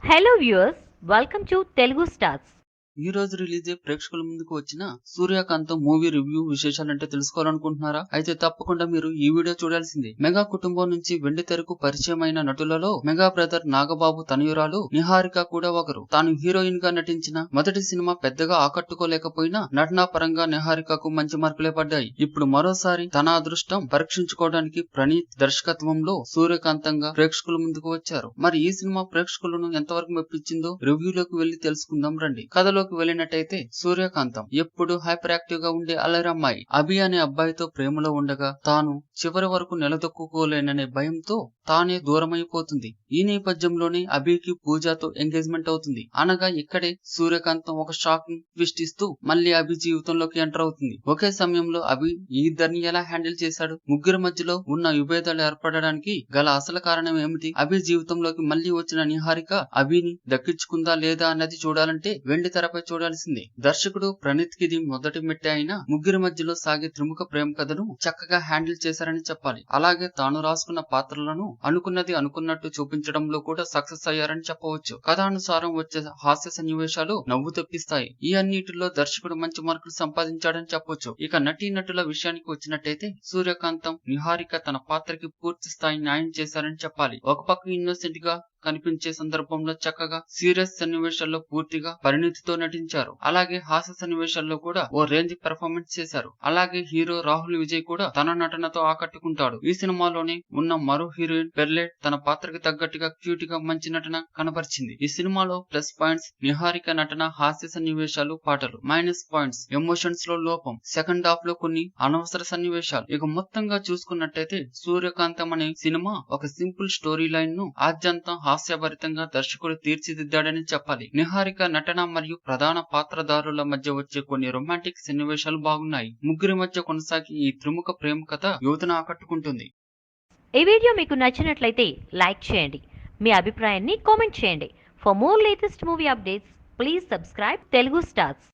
Hello viewers, welcome to Telugu Stars. ఈ రోజు release అయ్యే ప్రేక్షకుల ముందుకు వచ్చిన సూర్యకాంతం మూవీ రివ్యూ విశేషాలంటే తెలుసుకోవాలనుకుంటున్నారా? అయితే తప్పకుండా మీరు ఈ వీడియో చూడాల్సిందే. మెగా కుటుంబం నుంచి వెండి తెరకు పరిచయమైన నటులలో మెగా బ్రదర్ నాగబాబు తనయురాలు నిహారిక కూడా ఒకరు. తాను హీరోయిన్ గా నటించిన మొదటి సినిమా పెద్దగా ఆకట్టుకోలేకపోయినా నటనా పరంగా నిహారికకు మంచి మార్కులే పడ్డాయి. ఇప్పుడు మరోసారి తన అదృష్టం పరీక్షించుకోవడానికి ప్రణీత్ దర్శకత్వంలో సూర్యకాంతంగా ప్రేక్షకుల ముందుకు వచ్చారు. మరి ఈ సినిమా ప్రేక్షకులను ఎంతవరకు మెప్పించిందో రివ్యూలోకి వెళ్లి తెలుసుకుందాం రండి. కథలో వెళ్ళినట్టయితే సూర్యకాంతం ఎప్పుడు హైపర్ యాక్టివ్ గా ఉండే అల్లరమ్మాయి అభి అనే అబ్బాయితో ప్రేమలో ఉండగా తాను చివరి వరకు నిలదొక్కుకోలేననే భయంతో తానే దూరమైపోతుంది. ఈ నేపథ్యంలోనే అభికి పూజతో ఎంగేజ్మెంట్ అవుతుంది. అనగా ఇక్కడే సూర్యకాంతం ఒక షాకింగ్ ట్విస్ట్ ఇస్తూ మళ్ళీ అభి జీవితంలోకి ఎంటర్ అవుతుంది. ఒకే సమయంలో అభి ఈ ఇద్దరిని ఎలా హ్యాండిల్ చేశాడు, ముగ్గురి మధ్యలో ఉన్న విభేదాలు ఏర్పడడానికి గల అసలు కారణం ఏమిటి, అభి జీవితంలోకి మళ్ళీ వచ్చిన నిహారిక అభిని దక్కించుకుందా లేదా అన్నది చూడాలంటే వెండి తెరపై చూడాల్సిందే. దర్శకుడు ప్రణీత్ కి ఇది మొదటి మెట్టే అయినా ముగ్గురి మధ్యలో సాగే త్రిముఖ ప్రేమ కథను చక్కగా హ్యాండిల్ చేశారని చెప్పాలి. అలాగే తాను రాసుకున్న పాత్రలను అనుకున్నది అనుకున్నట్టు చూపించడంలో కూడా సక్సెస్ అయ్యారని చెప్పవచ్చు. కథానుసారం వచ్చే హాస్య సన్నివేశాలు నవ్వు తెప్పిస్తాయి. ఈ అన్నిటిలో దర్శకుడు మంచి మార్కులు సంపాదించాడని చెప్పొచ్చు. ఇక నటీ నటుల విషయానికి వచ్చినట్టయితే సూర్యకాంతం నిహారిక తన పాత్రకి పూర్తి స్థాయి న్యాయం చేశారని చెప్పాలి. ఒక పక్క ఇన్నోసెంట్ గా కనిపించే సందర్భంలో చక్కగా సీరియస్ సన్నివేశాల్లో పూర్తిగా పరిణితితో నటించారు. అలాగే హాస్య సన్నివేశాల్లో కూడా ఓ రేంజ్ పెర్ఫార్మెన్స్ చేశారు. అలాగే హీరో రాహుల్ విజయ్ కూడా తన నటనతో ఆకట్టుకుంటాడు. ఈ సినిమాలోనే ఉన్న మరో హీరోయిన్ పెర్లెట్ తన పాత్రకి తగ్గట్టుగా క్యూట్ గా మంచి నటన కనబరిచింది. ఈ సినిమాలో ప్లస్ పాయింట్స్ నిహారిక నటన, హాస్య సన్నివేశాలు, పాటలు. మైనస్ పాయింట్స్ ఎమోషన్స్ లో లోపం, సెకండ్ హాఫ్ లో కొన్ని అనవసర సన్నివేశాలు. ఇక మొత్తంగా చూసుకున్నట్టయితే సూర్యకాంతం అనే సినిమా ఒక సింపుల్ స్టోరీ లైన్ ను ఆద్యంతం హాస్యభరితంగా దర్శకుడు తీర్చిదిద్దాడని చెప్పాలి. నిహారిక నటన మరియు ప్రధాన పాత్రధారుల మధ్య వచ్చే కొన్ని రొమాంటిక్ సన్నివేశాలు బాగున్నాయి. ముగ్గురి మధ్య కొనసాగి ఈ త్రిముఖ ప్రేమ కథ యువతను ఆకట్టుకుంటుంది. ఈ వీడియో మీకు నచ్చినట్లయితే లైక్ చేయండి, మీ అభిప్రాయాన్ని కామెంట్ చేయండి. For more latest movie updates please subscribe Telugu stars.